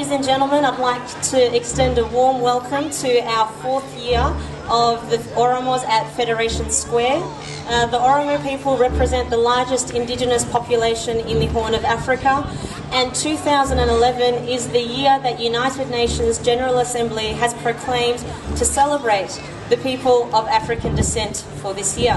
Ladies and gentlemen, I'd like to extend a warm welcome to our 4th year of the Oromos at Federation Square. The Oromo people represent the largest Indigenous population in the Horn of Africa, and 2011 is the year that United Nations General Assembly has proclaimed to celebrate the people of African descent for this year.